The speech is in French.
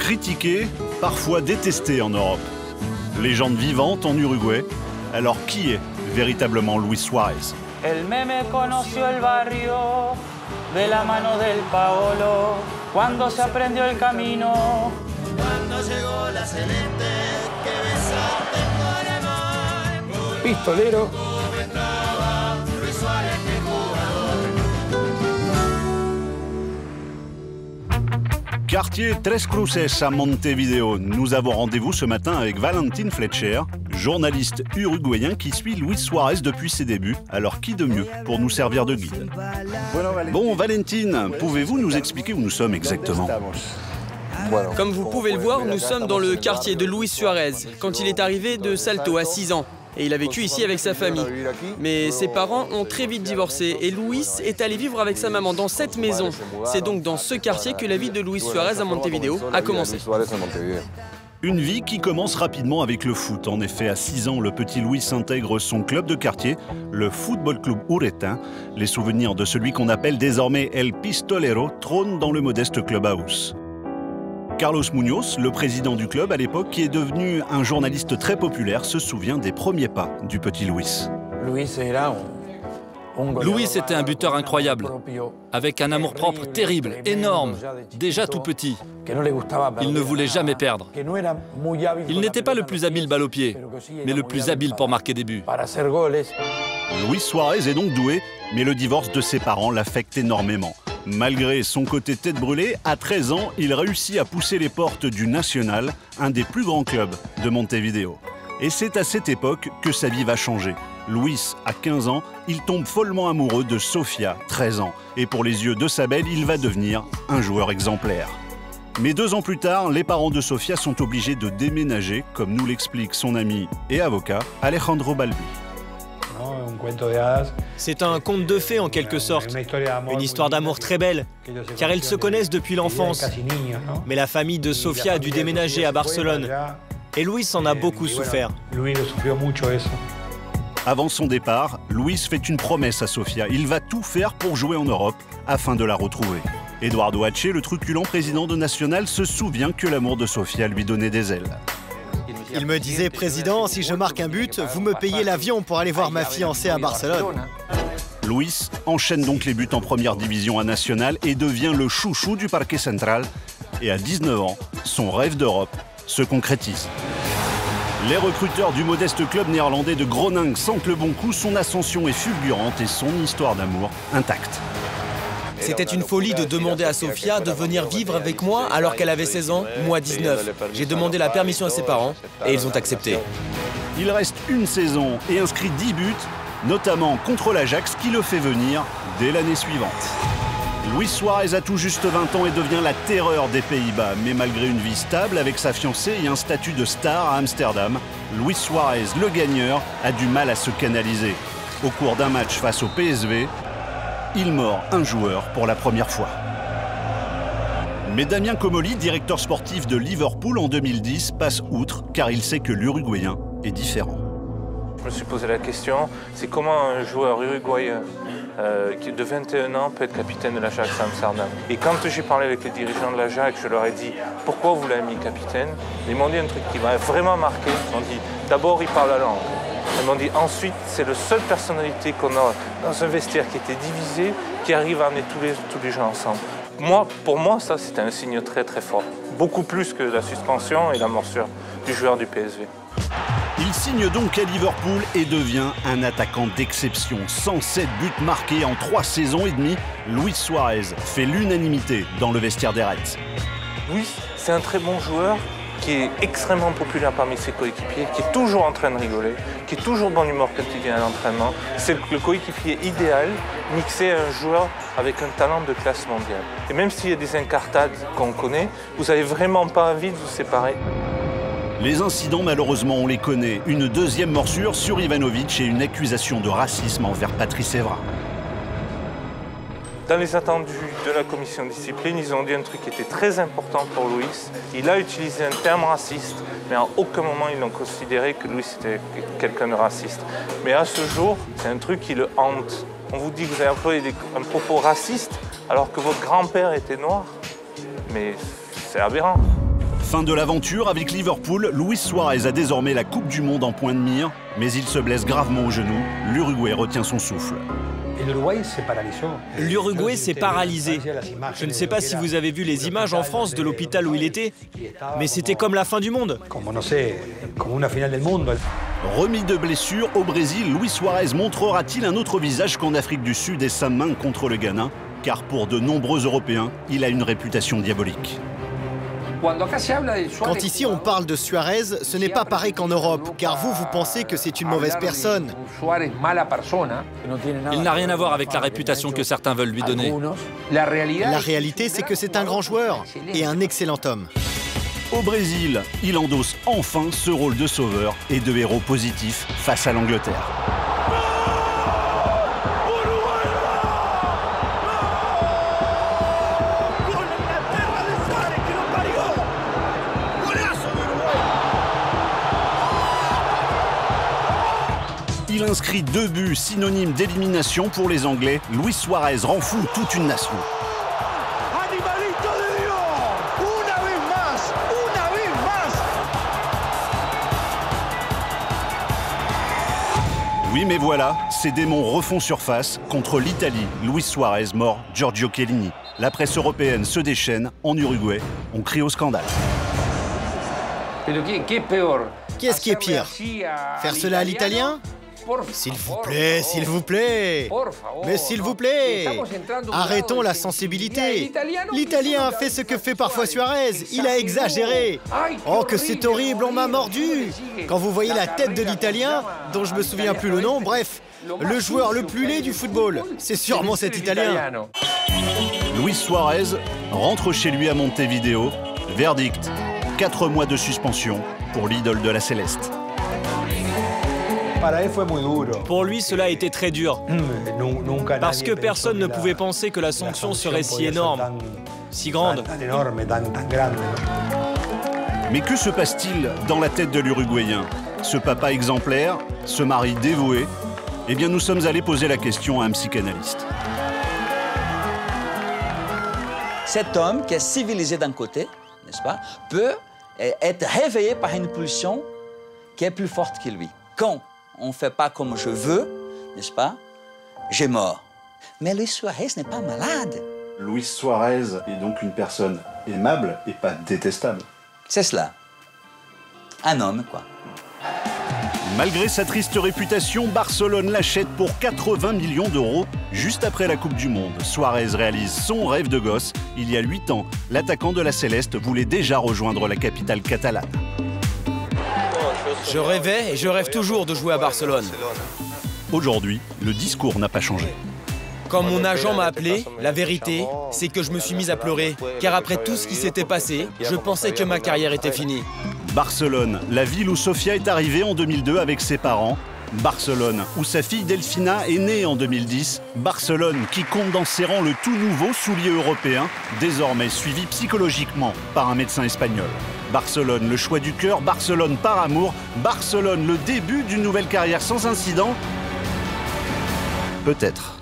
Critiqué, parfois détesté en Europe. Légende vivante en Uruguay, alors qui est véritablement Luis Suárez? El meme conoció el barrio de la mano del Paolo cuando se aprendió el camino. Cuando llegó la celeste que besaste con amor. Pistolero. Luis Suárez, qué jugador. Quartier Tres Cruces à Montevideo. Nous avons rendez-vous ce matin avec Valentin Fletcher, journaliste uruguayen qui suit Luis Suárez depuis ses débuts. Alors qui de mieux pour nous servir de guide? Bon, Valentin, pouvez-vous nous expliquer où nous sommes exactement? Comme vous pouvez le voir, nous sommes dans le quartier de Luis Suárez, quand il est arrivé de Salto à 6 ans. Et il a vécu ici avec sa famille. Mais ses parents ont très vite divorcé et Luis est allé vivre avec sa maman dans cette maison. C'est donc dans ce quartier que la vie de Luis Suárez à Montevideo a commencé. Une vie qui commence rapidement avec le foot. En effet, à 6 ans, le petit Luis intègre son club de quartier, le Football Club Urretén. Les souvenirs de celui qu'on appelle désormais El Pistolero trônent dans le modeste clubhouse. Carlos Muñoz, le président du club à l'époque, qui est devenu un journaliste très populaire, se souvient des premiers pas du petit Luis. Luis était un buteur incroyable, avec un amour-propre terrible, énorme, déjà tout petit. Il ne voulait jamais perdre. Il n'était pas le plus habile balle au pied, mais le plus habile pour marquer des buts. Luis Suárez est donc doué, mais le divorce de ses parents l'affecte énormément. Malgré son côté tête brûlée, à 13 ans, il réussit à pousser les portes du Nacional, un des plus grands clubs de Montevideo. Et c'est à cette époque que sa vie va changer. Luis, à 15 ans, il tombe follement amoureux de Sofia, 13 ans. Et pour les yeux de sa belle, il va devenir un joueur exemplaire. Mais 2 ans plus tard, les parents de Sofia sont obligés de déménager, comme nous l'explique son ami et avocat, Alejandro Balbi. C'est un conte de fées en quelque sorte, une histoire d'amour très belle, car ils se connaissent depuis l'enfance. Mais la famille de Sofia a dû déménager à Barcelone, et Luis en a beaucoup souffert. Avant son départ, Luis fait une promesse à Sofia. Il va tout faire pour jouer en Europe afin de la retrouver. Eduardo Hache, le truculent président de Nacional, se souvient que l'amour de Sofia lui donnait des ailes. Il me disait, président, si je marque un but, vous me payez l'avion pour aller voir ma fiancée à Barcelone. Luis enchaîne donc les buts en première division à Nacional et devient le chouchou du Parque Central. Et à 19 ans, son rêve d'Europe se concrétise. Les recruteurs du modeste club néerlandais de Groningen sentent le bon coup, son ascension est fulgurante et son histoire d'amour intacte. C'était une folie de demander à Sofia de venir vivre avec moi alors qu'elle avait 16 ans, moi 19. J'ai demandé la permission à ses parents et ils ont accepté. Il reste une saison et inscrit 10 buts, notamment contre l'Ajax qui le fait venir dès l'année suivante. Luis Suárez a tout juste 20 ans et devient la terreur des Pays-Bas. Mais malgré une vie stable avec sa fiancée et un statut de star à Amsterdam, Luis Suárez, le gagneur, a du mal à se canaliser. Au cours d'un match face au PSV, il mord un joueur pour la première fois. Mais Damien Comolli, directeur sportif de Liverpool en 2010, passe outre car il sait que l'Uruguayen est différent. Je me suis posé la question, c'est comment un joueur uruguayen qui de 21 ans peut être capitaine de l'Ajax Amsterdam. Et quand j'ai parlé avec les dirigeants de l'Ajax, je leur ai dit pourquoi vous l'avez mis capitaine. Ils m'ont dit un truc qui m'a vraiment marqué. Ils m'ont dit d'abord il parle la langue. Ils m'ont dit ensuite c'est la seule personnalité qu'on a dans un vestiaire qui était divisé, qui arrive à amener tous les gens ensemble. Pour moi, ça c'était un signe très très fort. Beaucoup plus que la suspension et la morsure du joueur du PSV. Il signe donc à Liverpool et devient un attaquant d'exception. 107 buts marqués en 3 saisons et demie, Luis Suárez fait l'unanimité dans le vestiaire des Reds. Luis, c'est un très bon joueur qui est extrêmement populaire parmi ses coéquipiers, qui est toujours en train de rigoler, qui est toujours de bonne humeur quand il vient à l'entraînement. C'est le coéquipier idéal, mixé à un joueur avec un talent de classe mondiale. Et même s'il y a des incartades qu'on connaît, vous n'avez vraiment pas envie de vous séparer. Les incidents, malheureusement, on les connaît. Une deuxième morsure sur Ivanovic et une accusation de racisme envers Patrice Evra. Dans les attendus de la commission de discipline, ils ont dit un truc qui était très important pour Luis. Il a utilisé un terme raciste, mais en aucun moment ils n'ont considéré que Luis était quelqu'un de raciste. Mais à ce jour, c'est un truc qui le hante. On vous dit que vous avez employé un propos raciste alors que votre grand-père était noir. Mais c'est aberrant. Fin de l'aventure avec Liverpool, Luis Suarez a désormais la Coupe du Monde en point de mire, mais il se blesse gravement au genou. L'Uruguay retient son souffle. L'Uruguay s'est paralysé. Je ne sais pas si vous avez vu les images en France de l'hôpital où il était, mais c'était comme la fin du monde. Remis de blessure, au Brésil, Luis Suarez montrera-t-il un autre visage qu'en Afrique du Sud et sa main contre le Ghana? Car pour de nombreux Européens, il a une réputation diabolique. Quand ici on parle de Suarez, ce n'est pas pareil qu'en Europe, car vous pensez que c'est une mauvaise personne. Il n'a rien à voir avec la réputation que certains veulent lui donner. La réalité, c'est que c'est un grand joueur et un excellent homme. Au Brésil, il endosse enfin ce rôle de sauveur et de héros positif face à l'Angleterre. Il inscrit 2 buts synonymes d'élimination pour les Anglais. Luis Suarez rend fou toute une nation. Oui, mais voilà, ces démons refont surface contre l'Italie. Luis Suarez mort Giorgio Chiellini. La presse européenne se déchaîne. En Uruguay, on crie au scandale. Qu'est-ce qui est pire? Faire cela à l'italien? S'il vous plaît, s'il vous plaît. Mais s'il vous plaît, arrêtons la sensibilité. L'Italien a fait ce que fait parfois Suarez. Il a exagéré. Oh, que c'est horrible, on m'a mordu. Quand vous voyez la tête de l'Italien, dont je me souviens plus le nom, bref, le joueur le plus laid du football, c'est sûrement cet Italien. Luis Suarez rentre chez lui à Montevideo. Verdict, 4 mois de suspension pour l'idole de la Céleste. Pour lui, cela a été très dur. Parce que personne ne pouvait penser que la sanction serait si énorme, si grande. Mais que se passe-t-il dans la tête de l'Uruguayen? Ce papa exemplaire, ce mari dévoué? Eh bien, nous sommes allés poser la question à un psychanalyste. Cet homme qui est civilisé d'un côté, n'est-ce pas, peut être réveillé par une pulsion qui est plus forte que lui. Quand on ne fait pas comme je veux, n'est-ce pas, j'ai mort. Mais Luis Suarez n'est pas malade. Luis Suarez est donc une personne aimable et pas détestable. C'est cela. Un homme, quoi. Malgré sa triste réputation, Barcelone l'achète pour 80 millions d'euros juste après la Coupe du Monde. Suarez réalise son rêve de gosse. Il y a 8 ans, l'attaquant de la Céleste voulait déjà rejoindre la capitale catalane. Je rêvais et je rêve toujours de jouer à Barcelone. Aujourd'hui, le discours n'a pas changé. Quand mon agent m'a appelé, la vérité, c'est que je me suis mis à pleurer. Car après tout ce qui s'était passé, je pensais que ma carrière était finie. Barcelone, la ville où Sofia est arrivée en 2002 avec ses parents. Barcelone, où sa fille Delfina est née en 2010. Barcelone, qui compte dans ses rangs le tout nouveau soulier européen, désormais suivi psychologiquement par un médecin espagnol. Barcelone, le choix du cœur, Barcelone par amour, Barcelone, le début d'une nouvelle carrière sans incident. Peut-être.